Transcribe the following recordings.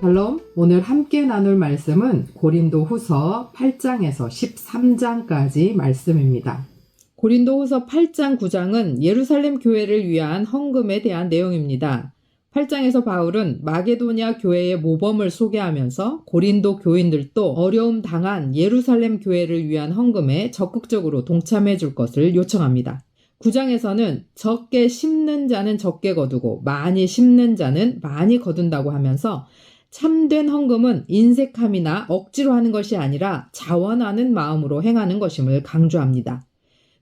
샬롬, 오늘 함께 나눌 말씀은 고린도후서 8장에서 13장까지 말씀입니다. 고린도후서 8장 9장은 예루살렘 교회를 위한 헌금에 대한 내용입니다. 8장에서 바울은 마게도냐 교회의 모범을 소개하면서 고린도 교인들도 어려움 당한 예루살렘 교회를 위한 헌금에 적극적으로 동참해 줄 것을 요청합니다. 9장에서는 적게 심는 자는 적게 거두고 많이 심는 자는 많이 거둔다고 하면서 참된 헌금은 인색함이나 억지로 하는 것이 아니라 자원하는 마음으로 행하는 것임을 강조합니다.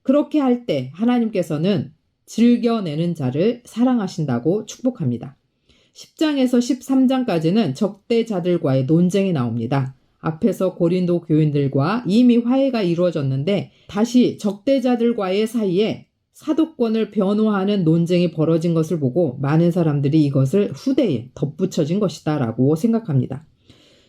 그렇게 할 때 하나님께서는 즐겨내는 자를 사랑하신다고 축복합니다. 10장에서 13장까지는 적대자들과의 논쟁이 나옵니다. 앞에서 고린도 교인들과 이미 화해가 이루어졌는데 다시 적대자들과의 사이에 사도권을 변호하는 논쟁이 벌어진 것을 보고 많은 사람들이 이것을 후대에 덧붙여진 것이다 라고 생각합니다.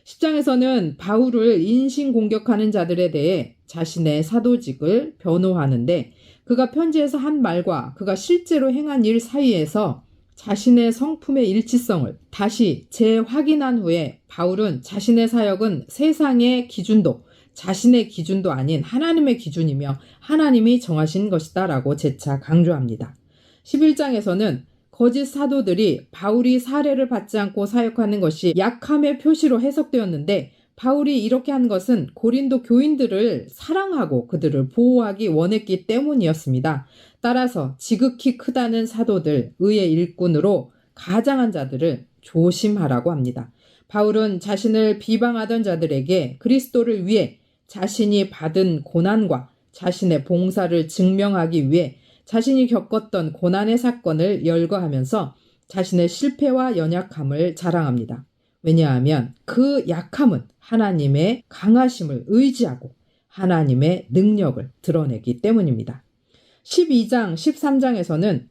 10장에서는 바울을 인신공격하는 자들에 대해 자신의 사도직을 변호하는데 그가 편지에서 한 말과 그가 실제로 행한 일 사이에서 자신의 성품의 일치성을 다시 재확인한 후에 바울은 자신의 사역은 세상의 기준도 자신의 기준도 아닌 하나님의 기준이며 하나님이 정하신 것이다 라고 재차 강조합니다. 11장에서는 거짓 사도들이 바울이 사례를 받지 않고 사역하는 것이 약함의 표시로 해석되었는데 바울이 이렇게 한 것은 고린도 교인들을 사랑하고 그들을 보호하기 원했기 때문이었습니다. 따라서 지극히 크다는 사도들, 의의 일꾼으로 가장한 자들을 조심하라고 합니다. 바울은 자신을 비방하던 자들에게 그리스도를 위해 자신이 받은 고난과 자신의 봉사를 증명하기 위해 자신이 겪었던 고난의 사건을 열거하면서 자신의 실패와 연약함을 자랑합니다. 왜냐하면 그 약함은 하나님의 강하심을 의지하고 하나님의 능력을 드러내기 때문입니다. 12장, 13장에서는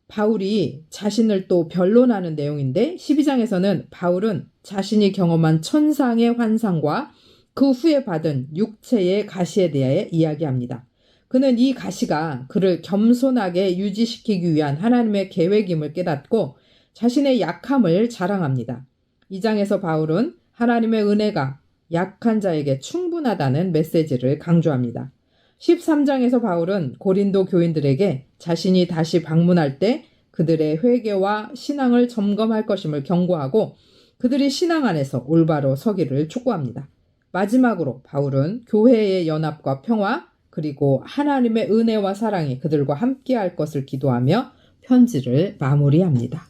바울이 자신을 또 변론하는 내용인데 12장에서는 바울은 자신이 경험한 천상의 환상과 그 후에 받은 육체의 가시에 대해 이야기합니다. 그는 이 가시가 그를 겸손하게 유지시키기 위한 하나님의 계획임을 깨닫고 자신의 약함을 자랑합니다. 2장에서 바울은 하나님의 은혜가 약한 자에게 충분하다는 메시지를 강조합니다. 13장에서 바울은 고린도 교인들에게 자신이 다시 방문할 때 그들의 회개와 신앙을 점검할 것임을 경고하고 그들이 신앙 안에서 올바로 서기를 촉구합니다. 마지막으로 바울은 교회의 연합과 평화 그리고 하나님의 은혜와 사랑이 그들과 함께할 것을 기도하며 편지를 마무리합니다.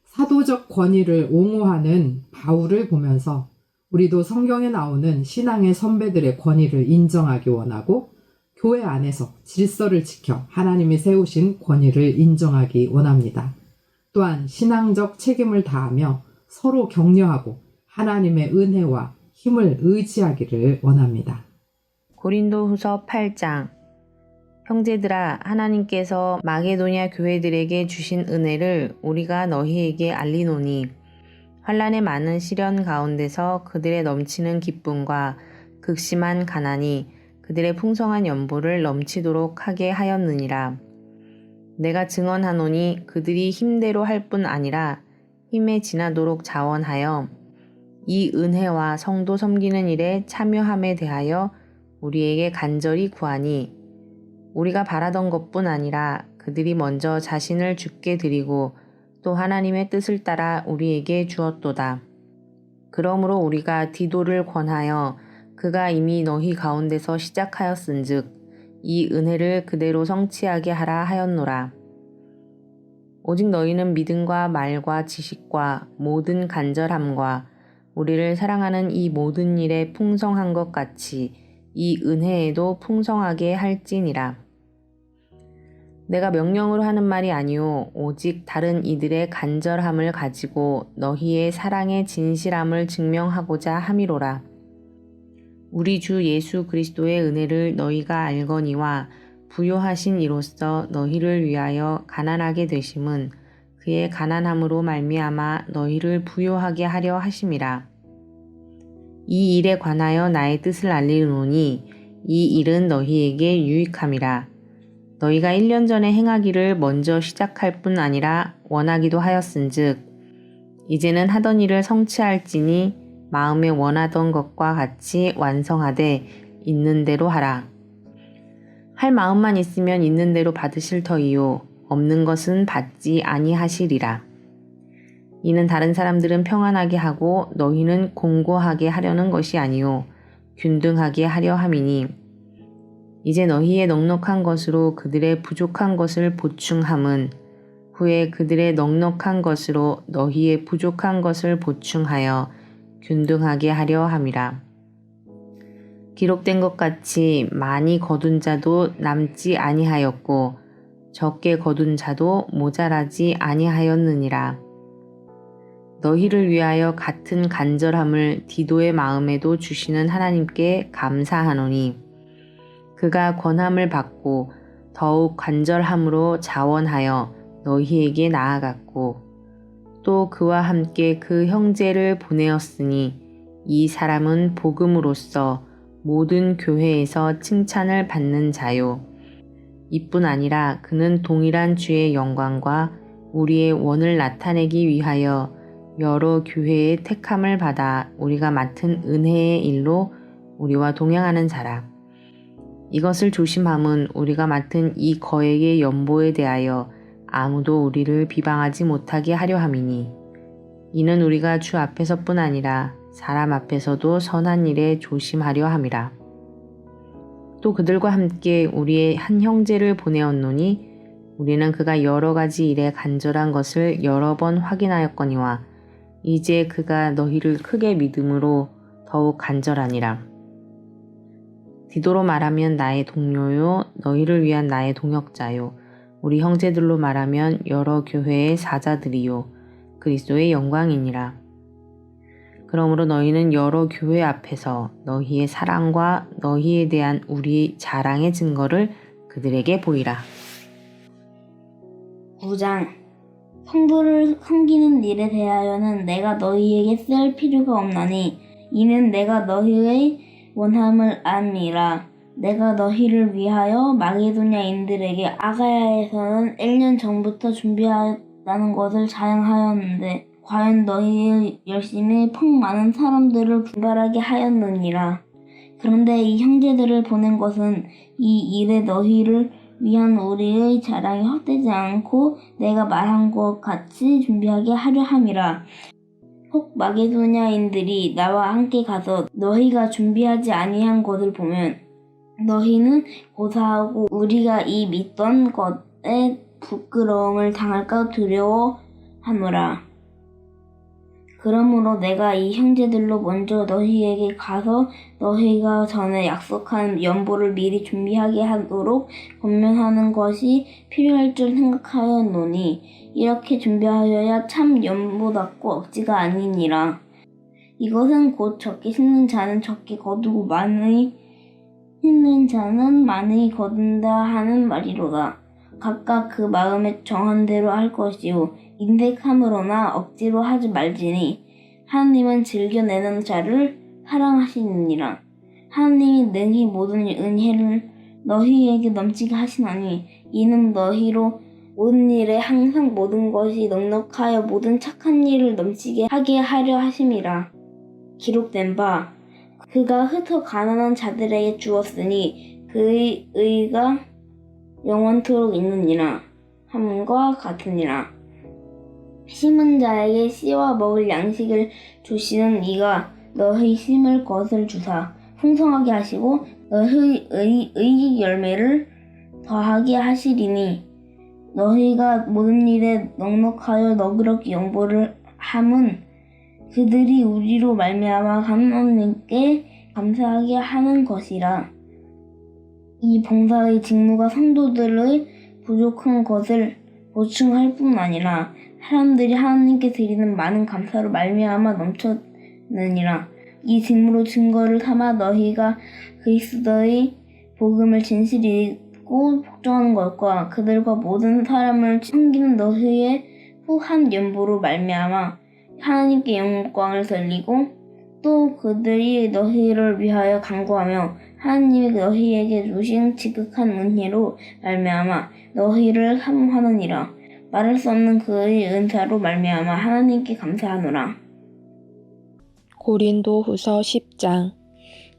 사도적 권위를 옹호하는 바울을 보면서 우리도 성경에 나오는 신앙의 선배들의 권위를 인정하기 원하고 교회 안에서 질서를 지켜 하나님이 세우신 권위를 인정하기 원합니다. 또한 신앙적 책임을 다하며 서로 격려하고 하나님의 은혜와 힘을 의지하기를 원합니다. 고린도후서 8장. 형제들아, 하나님께서 마게도냐 교회들에게 주신 은혜를 우리가 너희에게 알리노니 환난의 많은 시련 가운데서 그들의 넘치는 기쁨과 극심한 가난이 그들의 풍성한 연보를 넘치도록 하게 하였느니라. 내가 증언하노니 그들이 힘대로 할 뿐 아니라 힘에 지나도록 자원하여 이 은혜와 성도 섬기는 일에 참여함에 대하여 우리에게 간절히 구하니 우리가 바라던 것뿐 아니라 그들이 먼저 자신을 주께 드리고 또 하나님의 뜻을 따라 우리에게 주었도다. 그러므로 우리가 디도를 권하여 그가 이미 너희 가운데서 시작하였은즉 이 은혜를 그대로 성취하게 하라 하였노라. 오직 너희는 믿음과 말과 지식과 모든 간절함과 우리를 사랑하는 이 모든 일에 풍성한 것 같이 이 은혜에도 풍성하게 할지니라. 내가 명령으로 하는 말이 아니오 오직 다른 이들의 간절함을 가지고 너희의 사랑의 진실함을 증명하고자 함이로라. 우리 주 예수 그리스도의 은혜를 너희가 알거니와 부요하신 이로써 너희를 위하여 가난하게 되심은 그의 가난함으로 말미암아 너희를 부요하게 하려 하심이라. 이 일에 관하여 나의 뜻을 알리노니 이 일은 너희에게 유익함이라. 너희가 1년 전에 행하기를 먼저 시작할 뿐 아니라 원하기도 하였은즉 이제는 하던 일을 성취할지니 마음에 원하던 것과 같이 완성하되 있는 대로 하라. 할 마음만 있으면 있는 대로 받으실 터이요 없는 것은 받지 아니하시리라. 이는 다른 사람들은 평안하게 하고 너희는 공고하게 하려는 것이 아니요 균등하게 하려 함이니 이제 너희의 넉넉한 것으로 그들의 부족한 것을 보충함은 후에 그들의 넉넉한 것으로 너희의 부족한 것을 보충하여 균등하게 하려 함이라. 기록된 것 같이 많이 거둔 자도 남지 아니하였고 적게 거둔 자도 모자라지 아니하였느니라. 너희를 위하여 같은 간절함을 디도의 마음에도 주시는 하나님께 감사하노니 그가 권함을 받고 더욱 간절함으로 자원하여 너희에게 나아갔고 또 그와 함께 그 형제를 보내었으니 이 사람은 복음으로써 모든 교회에서 칭찬을 받는 자요. 이뿐 아니라 그는 동일한 주의 영광과 우리의 원을 나타내기 위하여 여러 교회의 택함을 받아 우리가 맡은 은혜의 일로 우리와 동행하는 자라. 이것을 조심함은 우리가 맡은 이 거액의 연보에 대하여 아무도 우리를 비방하지 못하게 하려 함이니 이는 우리가 주 앞에서뿐 아니라 사람 앞에서도 선한 일에 조심하려 함이라. 또 그들과 함께 우리의 한 형제를 보내었노니 우리는 그가 여러 가지 일에 간절한 것을 여러 번 확인하였거니와 이제 그가 너희를 크게 믿음으로 더욱 간절하니라. 디도로 말하면 나의 동료요 너희를 위한 나의 동역자요 우리 형제들로 말하면 여러 교회의 사자들이요 그리스도의 영광이니라. 그러므로 너희는 여러 교회 앞에서 너희의 사랑과 너희에 대한 우리 자랑의 증거를 그들에게 보이라. 9장 성도를 섬기는 일에 대하여는 내가 너희에게 쓸 필요가 없나니 이는 내가 너희의 원함을 암이라. 내가 너희를 위하여 마게도냐인들에게 아가야에서는 1년 전부터 준비하였다는 것을 자랑하였는데 과연 너희의 열심이 퍽 많은 사람들을 분발하게 하였느니라. 그런데 이 형제들을 보낸 것은 이 일에 너희를 위한 우리의 자랑이 헛되지 않고 내가 말한 것 같이 준비하게 하려 함이라. 혹 마게도냐인들이 나와 함께 가서 너희가 준비하지 아니한 것을 보면 너희는 고사하고 우리가 이 믿던 것에 부끄러움을 당할까 두려워하노라. 그러므로 내가 이 형제들로 먼저 너희에게 가서 너희가 전에 약속한 연보를 미리 준비하게 하도록 권면하는 것이 필요할 줄 생각하였노니 이렇게 준비하여야 참 연보답고 억지가 아니니라. 이것은 곧 적게 심는 자는 적게 거두고 많이 심는 자는 많이 거둔다 하는 말이로다. 각각 그 마음에 정한 대로 할 것이요 인색함으로나 억지로 하지 말지니 하나님은 즐겨내는 자를 사랑하시느니라. 하나님이 능히 모든 은혜를 너희에게 넘치게 하시나니 이는 너희로 모든 일에 항상 모든 것이 넉넉하여 모든 착한 일을 넘치게 하게 하려 하심이라. 기록된 바 그가 흩어 가난한 자들에게 주었으니 그의 의가 영원토록 있느니라 함과 같으니라. 심은 자에게 씨와 먹을 양식을 주시는 이가 너희 심을 것을 주사 풍성하게 하시고 너희의 의의 열매를 더하게 하시리니 너희가 모든 일에 넉넉하여 너그럽게 연보를 함은 그들이 우리로 말미암아 하나님께 감사하게 하는 것이라. 이 봉사의 직무가 성도들의 부족한 것을 보충할 뿐 아니라 사람들이 하나님께 드리는 많은 감사로 말미암아 넘쳤느니라. 이 직무로 증거를 삼아 너희가 그리스도의 복음을 진실히 믿고 복종하는 것과 그들과 모든 사람을 섬기는 너희의 후한 연보로 말미암아 하나님께 영광을 돌리고 또 그들이 너희를 위하여 간구하며 하나님이 너희에게 주신 지극한 은혜로 말미암아 너희를 사모하느니라. 말할 수 없는 그의 은사로 말미암아 하나님께 감사하노라. 고린도후서 10장.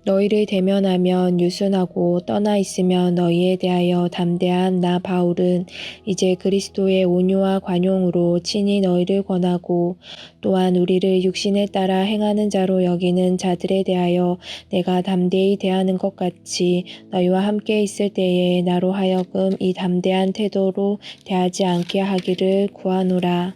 너희를 대면하면 유순하고 떠나 있으면 너희에 대하여 담대한 나 바울은 이제 그리스도의 온유와 관용으로 친히 너희를 권하고 또한 우리를 육신에 따라 행하는 자로 여기는 자들에 대하여 내가 담대히 대하는 것 같이 너희와 함께 있을 때에 나로 하여금 이 담대한 태도로 대하지 않게 하기를 구하노라.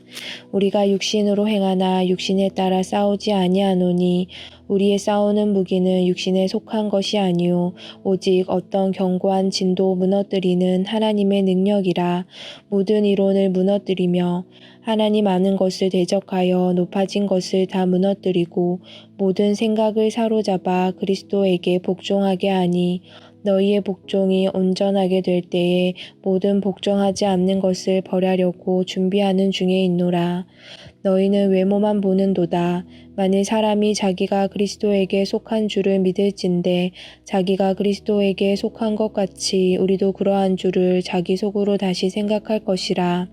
우리가 육신으로 행하나 육신에 따라 싸우지 아니하노니 우리의 싸우는 무기는 육신에 속한 것이 아니요 오직 어떤 견고한 진도 무너뜨리는 하나님의 능력이라. 모든 이론을 무너뜨리며 하나님 아는 것을 대적하여 높아진 것을 다 무너뜨리고 모든 생각을 사로잡아 그리스도에게 복종하게 하니 너희의 복종이 온전하게 될 때에 모든 복종하지 않는 것을 버리려고 준비하는 중에 있노라. 너희는 외모만 보는도다. 만일 사람이 자기가 그리스도에게 속한 줄을 믿을진대 자기가 그리스도에게 속한 것 같이 우리도 그러한 줄을 자기 속으로 다시 생각할 것이라.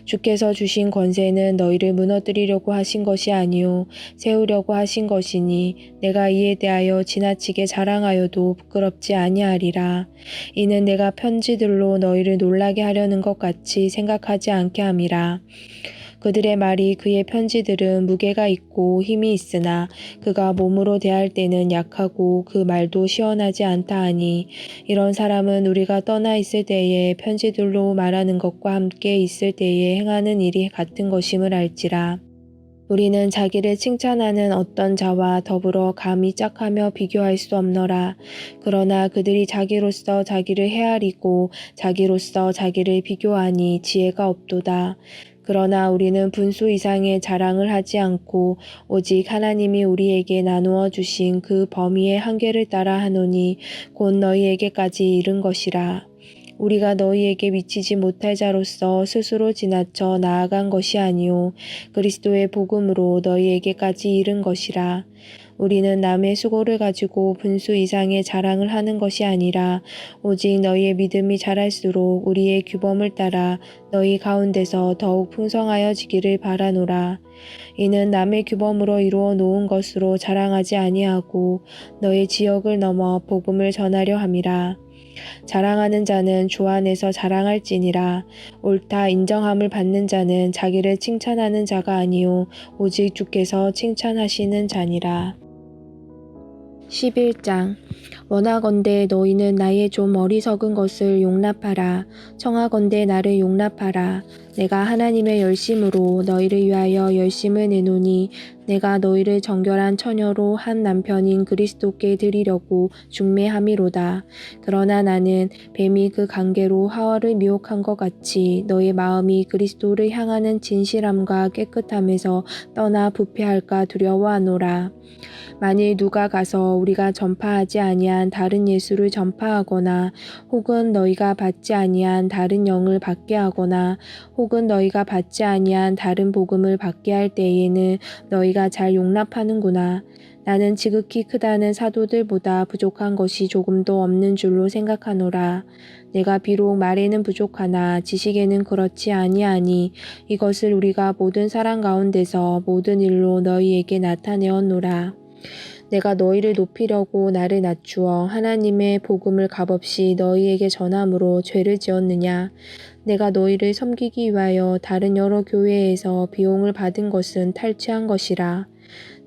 주께서 주신 권세는 너희를 무너뜨리려고 하신 것이 아니요 세우려고 하신 것이니 내가 이에 대하여 지나치게 자랑하여도 부끄럽지 아니하리라. 이는 내가 편지들로 너희를 놀라게 하려는 것 같이 생각하지 않게 함이라. 그들의 말이 그의 편지들은 무게가 있고 힘이 있으나 그가 몸으로 대할 때는 약하고 그 말도 시원하지 않다 하니 이런 사람은 우리가 떠나 있을 때에 편지들로 말하는 것과 함께 있을 때에 행하는 일이 같은 것임을 알지라. 우리는 자기를 칭찬하는 어떤 자와 더불어 감히 짝하며 비교할 수 없노라. 그러나 그들이 자기로서 자기를 헤아리고 자기로서 자기를 비교하니 지혜가 없도다. 그러나 우리는 분수 이상의 자랑을 하지 않고 오직 하나님이 우리에게 나누어 주신 그 범위의 한계를 따라 하노니 곧 너희에게까지 이른 것이라. 우리가 너희에게 미치지 못할 자로서 스스로 지나쳐 나아간 것이 아니요 그리스도의 복음으로 너희에게까지 이른 것이라. 우리는 남의 수고를 가지고 분수 이상의 자랑을 하는 것이 아니라 오직 너희의 믿음이 자랄수록 우리의 규범을 따라 너희 가운데서 더욱 풍성하여지기를 바라노라. 이는 남의 규범으로 이루어 놓은 것으로 자랑하지 아니하고 너희 지역을 넘어 복음을 전하려 함이라. 자랑하는 자는 주 안에서 자랑할지니라. 옳다 인정함을 받는 자는 자기를 칭찬하는 자가 아니요 오직 주께서 칭찬하시는 자니라. 11장. 원하건대 너희는 나의 좀 어리석은 것을 용납하라. 청하건대 나를 용납하라. 내가 하나님의 열심으로 너희를 위하여 열심을 내노니 내가 너희를 정결한 처녀로 한 남편인 그리스도께 드리려고 중매함이로다. 그러나 나는 뱀이 그 관계로 하와를 미혹한 것 같이 너의 마음이 그리스도를 향하는 진실함과 깨끗함에서 떠나 부패할까 두려워하노라. 만일 누가 가서 우리가 전파하지 아니한 다른 예수를 전파하거나 혹은 너희가 받지 아니한 다른 영을 받게 하거나 혹은 너희가 받지 아니한 다른 복음을 받게 할 때에는 너희가 잘 용납하는구나. 나는 지극히 크다는 사도들보다 부족한 것이 조금도 없는 줄로 생각하노라. 내가 비록 말에는 부족하나 지식에는 그렇지 아니하니 이것을 우리가 모든 사람 가운데서 모든 일로 너희에게 나타내었노라. 내가 너희를 높이려고 나를 낮추어 하나님의 복음을 값없이 너희에게 전함으로 죄를 지었느냐. 내가 너희를 섬기기 위하여 다른 여러 교회에서 비용을 받은 것은 탈취한 것이라.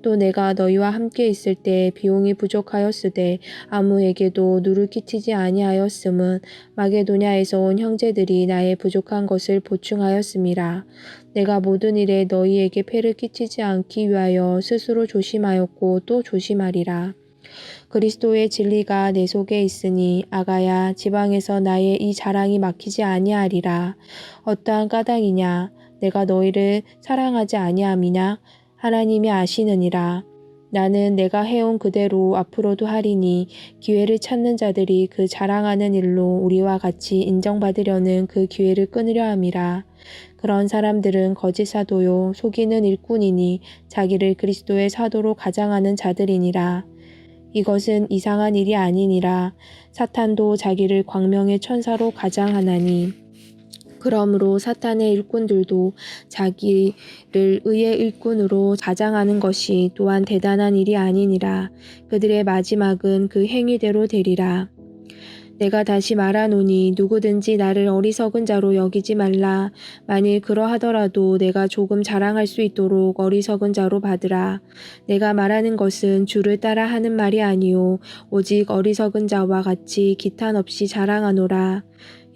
또 내가 너희와 함께 있을 때 비용이 부족하였으되 아무에게도 누를 끼치지 아니하였음은 마게도냐에서 온 형제들이 나의 부족한 것을 보충하였음이라. 내가 모든 일에 너희에게 폐를 끼치지 않기 위하여 스스로 조심하였고 또 조심하리라. 그리스도의 진리가 내 속에 있으니 아가야 지방에서 나의 이 자랑이 막히지 아니하리라. 어떠한 까닭이냐? 내가 너희를 사랑하지 아니함이냐? 하나님이 아시느니라. 나는 내가 해온 그대로 앞으로도 하리니 기회를 찾는 자들이 그 자랑하는 일로 우리와 같이 인정받으려는 그 기회를 끊으려 함이라. 그런 사람들은 거짓 사도요 속이는 일꾼이니 자기를 그리스도의 사도로 가장하는 자들이니라. 이것은 이상한 일이 아니니라. 사탄도 자기를 광명의 천사로 가장하나니 그러므로 사탄의 일꾼들도 자기를 의의 일꾼으로 자장하는 것이 또한 대단한 일이 아니니라. 그들의 마지막은 그 행위대로 되리라. 내가 다시 말하노니 누구든지 나를 어리석은 자로 여기지 말라. 만일 그러하더라도 내가 조금 자랑할 수 있도록 어리석은 자로 받으라. 내가 말하는 것은 주를 따라 하는 말이 아니요 오직 어리석은 자와 같이 기탄 없이 자랑하노라.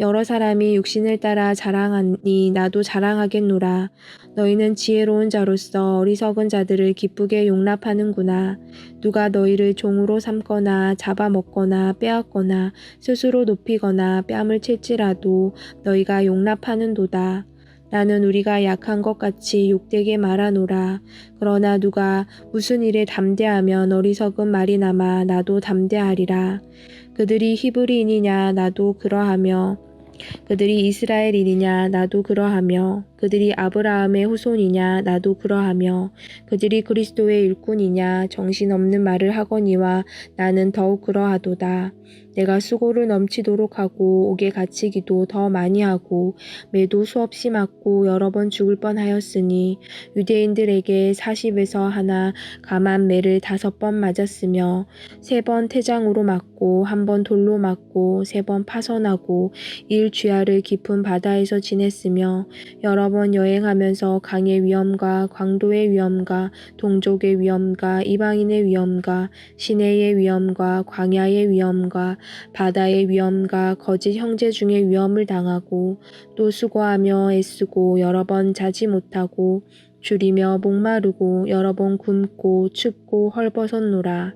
여러 사람이 육신을 따라 자랑하니 나도 자랑하겠노라. 너희는 지혜로운 자로서 어리석은 자들을 기쁘게 용납하는구나. 누가 너희를 종으로 삼거나 잡아먹거나 빼앗거나 스스로 높이거나 뺨을 칠지라도 너희가 용납하는도다. 나는 우리가 약한 것 같이 욕되게 말하노라. 그러나 누가 무슨 일에 담대하면 어리석은 말이 남아 나도 담대하리라. 그들이 히브리인이냐 나도 그러하며 그들이 이스라엘인이냐 나도 그러하며 그들이 아브라함의 후손이냐 나도 그러하며 그들이 그리스도의 일꾼이냐 정신없는 말을 하거니와 나는 더욱 그러하도다. 내가 수고를 넘치도록 하고 옥에 갇히기도 더 많이 하고 매도 수없이 맞고 여러 번 죽을 뻔하였으니 유대인들에게 40에서 하나 감한 매를 5번 맞았으며 3번 태장으로 맞고 1번 돌로 맞고 3번 파선하고 일주야를 깊은 바다에서 지냈으며 여러 번 여행하면서 강의 위험과 광도의 위험과 동족의 위험과 이방인의 위험과 시내의 위험과 광야의 위험과 바다의 위험과 거짓 형제 중의 위험을 당하고 또 수고하며 애쓰고 여러 번 자지 못하고 줄이며 목마르고 여러 번 굶고 춥고 헐벗었노라.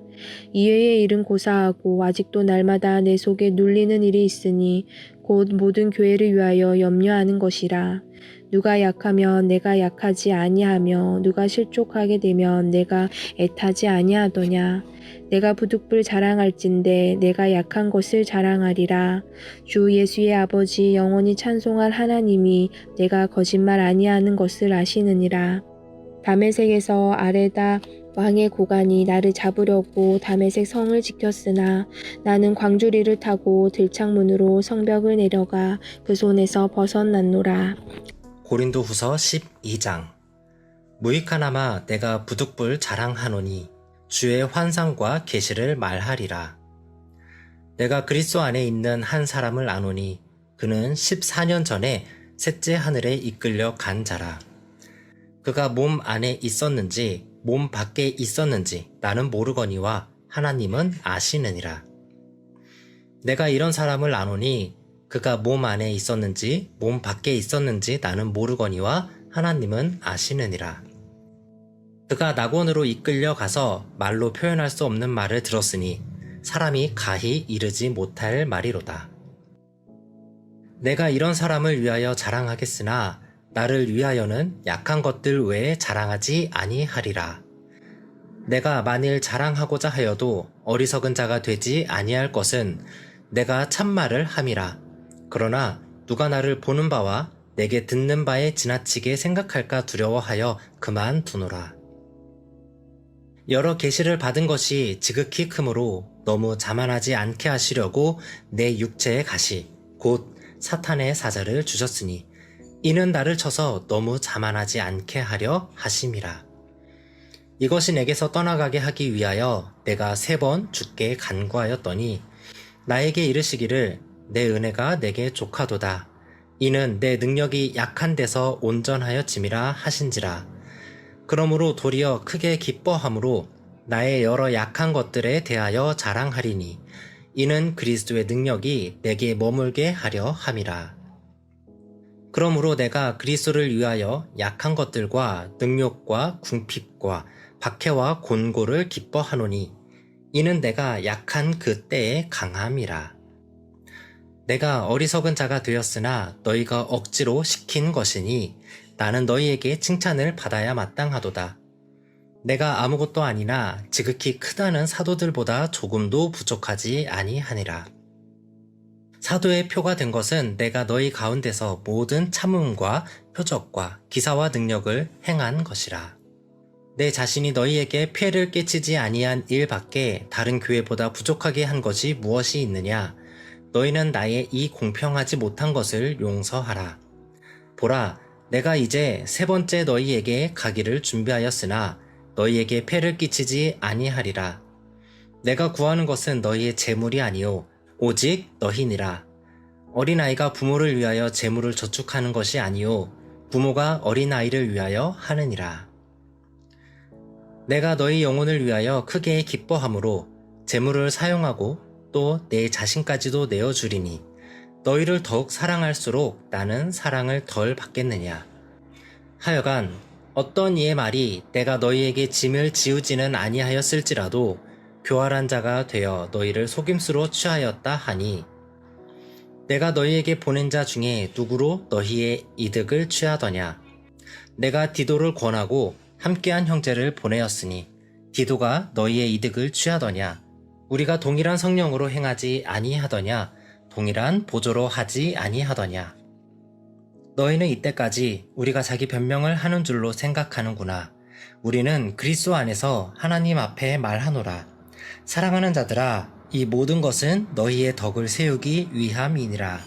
이외의 일은 고사하고 아직도 날마다 내 속에 눌리는 일이 있으니 곧 모든 교회를 위하여 염려하는 것이라. 누가 약하면 내가 약하지 아니하며 누가 실족하게 되면 내가 애타지 아니하더냐. 내가 부득불 자랑할진대 내가 약한 것을 자랑하리라. 주 예수의 아버지 영원히 찬송할 하나님이 내가 거짓말 아니하는 것을 아시느니라. 다메섹에서 아레다 왕의 고관이 나를 잡으려고 다메섹 성을 지켰으나 나는 광주리를 타고 들창문으로 성벽을 내려가 그 손에서 벗어났노라. 고린도후서 12장. 무익하나마 내가 부득불 자랑하노니 주의 환상과 계시를 말하리라. 내가 그리스도 안에 있는 한 사람을 아노니 그는 14년 전에 셋째 하늘에 이끌려 간 자라. 그가 몸 안에 있었는지 몸 밖에 있었는지 나는 모르거니와 하나님은 아시느니라. 내가 이런 사람을 아노니 그가 몸 안에 있었는지 몸 밖에 있었는지 나는 모르거니와 하나님은 아시느니라. 그가 낙원으로 이끌려 가서 말로 표현할 수 없는 말을 들었으니 사람이 가히 이르지 못할 말이로다. 내가 이런 사람을 위하여 자랑하겠으나 나를 위하여는 약한 것들 외에 자랑하지 아니하리라. 내가 만일 자랑하고자 하여도 어리석은 자가 되지 아니할 것은 내가 참말을 함이라. 그러나 누가 나를 보는 바와 내게 듣는 바에 지나치게 생각할까 두려워하여 그만두노라. 여러 계시를 받은 것이 지극히 크므로 너무 자만하지 않게 하시려고 내 육체의 가시 곧 사탄의 사자를 주셨으니 이는 나를 쳐서 너무 자만하지 않게 하려 하심이라. 이것이 내게서 떠나가게 하기 위하여 내가 3번 주께 간구하였더니 나에게 이르시기를 내 은혜가 내게 족하도다. 이는 내 능력이 약한 데서 온전하여짐이라 하신지라. 그러므로 도리어 크게 기뻐함으로 나의 여러 약한 것들에 대하여 자랑하리니 이는 그리스도의 능력이 내게 머물게 하려 함이라. 그러므로 내가 그리스도를 위하여 약한 것들과 능욕과 궁핍과 박해와 곤고를 기뻐하노니 이는 내가 약한 그 때에 강함이라. 내가 어리석은 자가 되었으나 너희가 억지로 시킨 것이니 나는 너희에게 칭찬을 받아야 마땅하도다. 내가 아무것도 아니나 지극히 크다는 사도들보다 조금도 부족하지 아니하니라. 사도의 표가 된 것은 내가 너희 가운데서 모든 참음과 표적과 기사와 능력을 행한 것이라. 내 자신이 너희에게 폐를 끼치지 아니한 일 밖에 다른 교회보다 부족하게 한 것이 무엇이 있느냐? 너희는 나의 이 공평하지 못한 것을 용서하라. 보라, 내가 이제 세 번째 너희에게 가기를 준비하였으나 너희에게 폐를 끼치지 아니하리라. 내가 구하는 것은 너희의 재물이 아니요 오직 너희니라. 어린아이가 부모를 위하여 재물을 저축하는 것이 아니요 부모가 어린아이를 위하여 하느니라. 내가 너희 영혼을 위하여 크게 기뻐함으로 재물을 사용하고 또 내 자신까지도 내어주리니 너희를 더욱 사랑할수록 나는 사랑을 덜 받겠느냐. 하여간 어떤 이의 말이 내가 너희에게 짐을 지우지는 아니하였을지라도 교활한 자가 되어 너희를 속임수로 취하였다 하니 내가 너희에게 보낸 자 중에 누구로 너희의 이득을 취하더냐. 내가 디도를 권하고 함께한 형제를 보내었으니 디도가 너희의 이득을 취하더냐. 우리가 동일한 성령으로 행하지 아니하더냐. 동일한 보조로 하지 아니하더냐. 너희는 이때까지 우리가 자기 변명을 하는 줄로 생각하는구나. 우리는 그리스도 안에서 하나님 앞에 말하노라. 사랑하는 자들아, 이 모든 것은 너희의 덕을 세우기 위함이니라.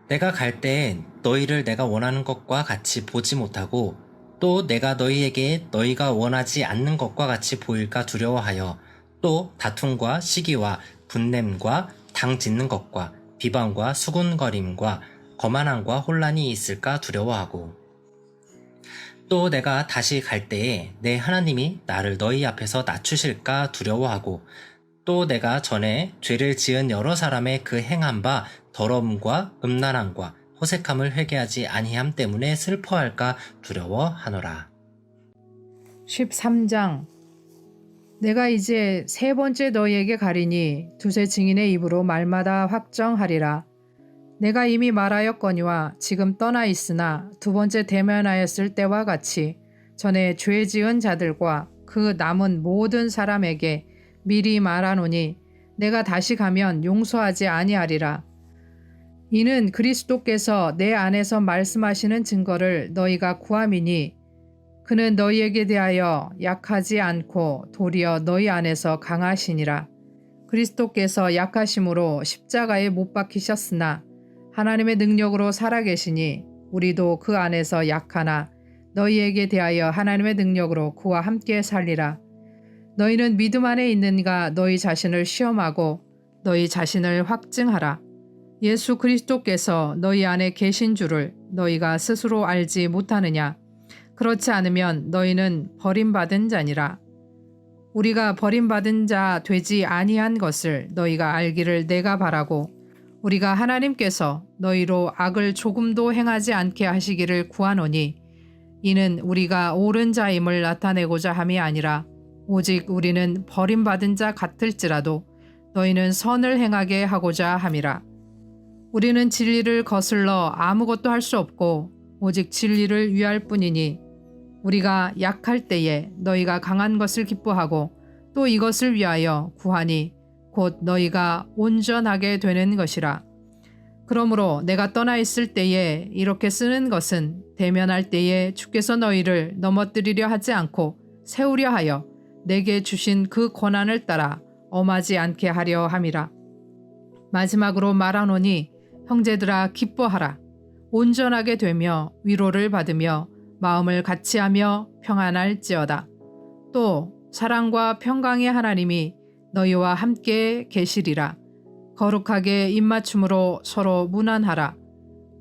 내가 갈 때엔 너희를 내가 원하는 것과 같이 보지 못하고 또 내가 너희에게 너희가 원하지 않는 것과 같이 보일까 두려워하여 또 다툼과 시기와 분냄과 당 짓는 것과 비방과 수군거림과 거만함과 혼란이 있을까 두려워하고 또 내가 다시 갈 때에 내 하나님이 나를 너희 앞에서 낮추실까 두려워하고 또 내가 전에 죄를 지은 여러 사람의 그 행한 바 더러움과 음란함과 호색함을 회개하지 아니함 때문에 슬퍼할까 두려워하노라. 13장. 내가 이제 세 번째 너희에게 가리니 두세 증인의 입으로 말마다 확정하리라. 내가 이미 말하였거니와 지금 떠나 있으나 두 번째 대면하였을 때와 같이 전에 죄 지은 자들과 그 남은 모든 사람에게 미리 말하노니 내가 다시 가면 용서하지 아니하리라. 이는 그리스도께서 내 안에서 말씀하시는 증거를 너희가 구함이니 그는 너희에게 대하여 약하지 않고 도리어 너희 안에서 강하시니라. 그리스도께서 약하심으로 십자가에 못 박히셨으나 하나님의 능력으로 살아계시니 우리도 그 안에서 약하나 너희에게 대하여 하나님의 능력으로 그와 함께 살리라. 너희는 믿음 안에 있는가 너희 자신을 시험하고 너희 자신을 확증하라. 예수 그리스도께서 너희 안에 계신 줄을 너희가 스스로 알지 못하느냐. 그렇지 않으면 너희는 버림받은 자니라. 우리가 버림받은 자 되지 아니한 것을 너희가 알기를 내가 바라고 우리가 하나님께서 너희로 악을 조금도 행하지 않게 하시기를 구하노니 이는 우리가 옳은 자임을 나타내고자 함이 아니라 오직 우리는 버림받은 자 같을지라도 너희는 선을 행하게 하고자 함이라. 우리는 진리를 거슬러 아무것도 할 수 없고 오직 진리를 위할 뿐이니 우리가 약할 때에 너희가 강한 것을 기뻐하고 또 이것을 위하여 구하니 곧 너희가 온전하게 되는 것이라. 그러므로 내가 떠나 있을 때에 이렇게 쓰는 것은 대면할 때에 주께서 너희를 넘어뜨리려 하지 않고 세우려 하여 내게 주신 그 권한을 따라 엄하지 않게 하려 함이라. 마지막으로 말하노니 형제들아 기뻐하라. 온전하게 되며 위로를 받으며 마음을 같이하며 평안할지어다. 또 사랑과 평강의 하나님이 너희와 함께 계시리라. 거룩하게 입맞춤으로 서로 문안하라.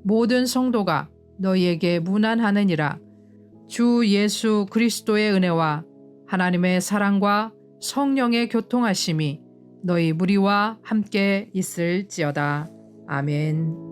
모든 성도가 너희에게 문안하느니라. 주 예수 그리스도의 은혜와 하나님의 사랑과 성령의 교통하심이 너희 무리와 함께 있을지어다. 아멘.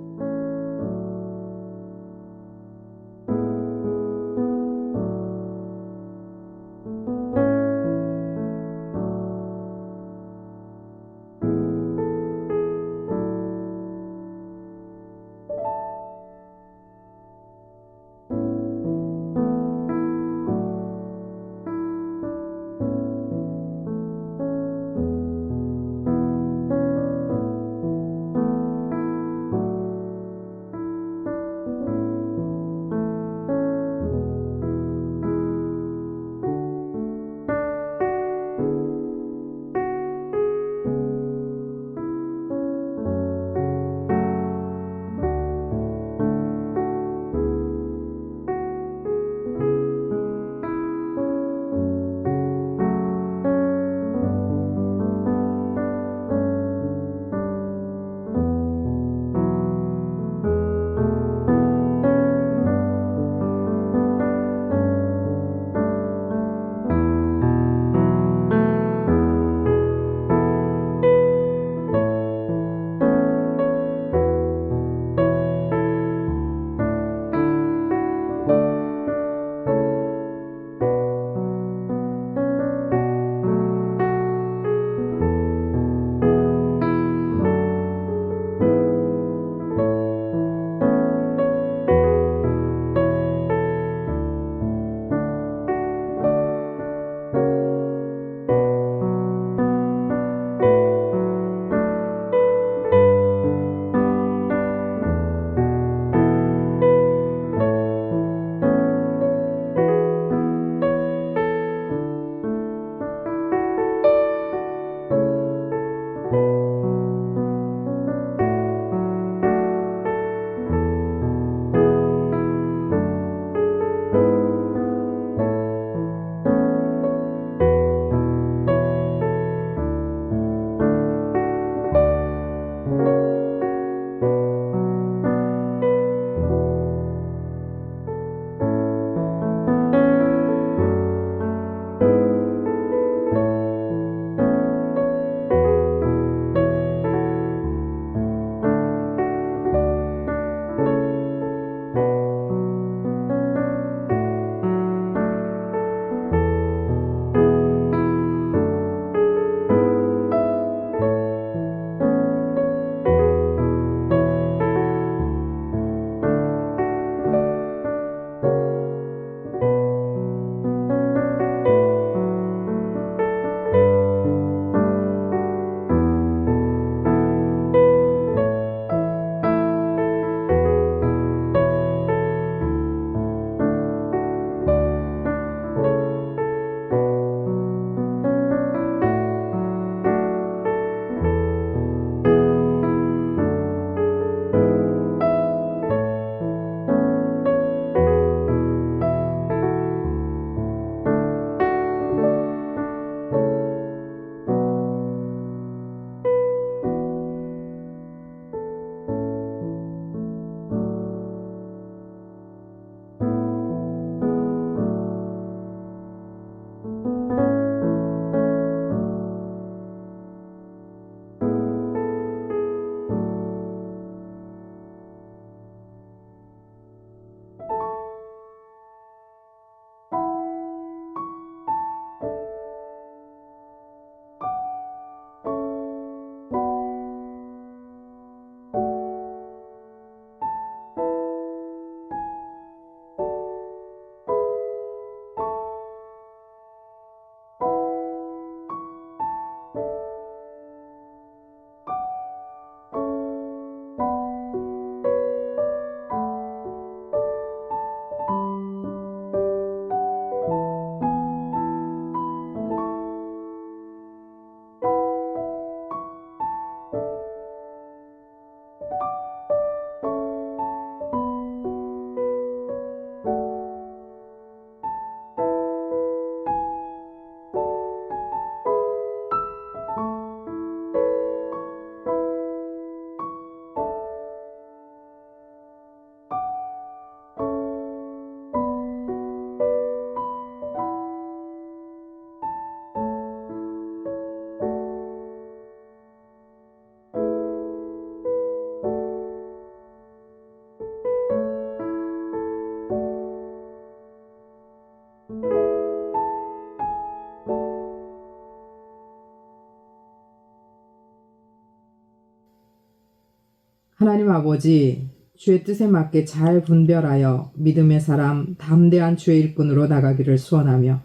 하나님 아버지, 주의 뜻에 맞게 잘 분별하여 믿음의 사람, 담대한 주의 일꾼으로 나가기를 소원하며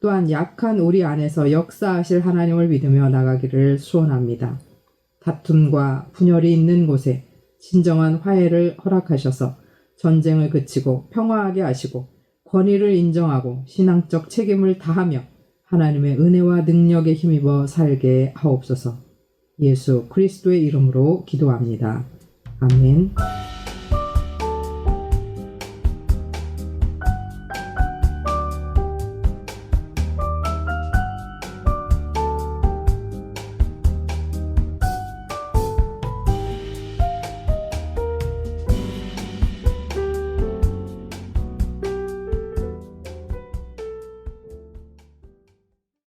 또한 약한 우리 안에서 역사하실 하나님을 믿으며 나가기를 소원합니다. 다툼과 분열이 있는 곳에 진정한 화해를 허락하셔서 전쟁을 그치고 평화하게 하시고 권위를 인정하고 신앙적 책임을 다하며 하나님의 은혜와 능력에 힘입어 살게 하옵소서. 예수 그리스도의 이름으로 기도합니다. 아멘.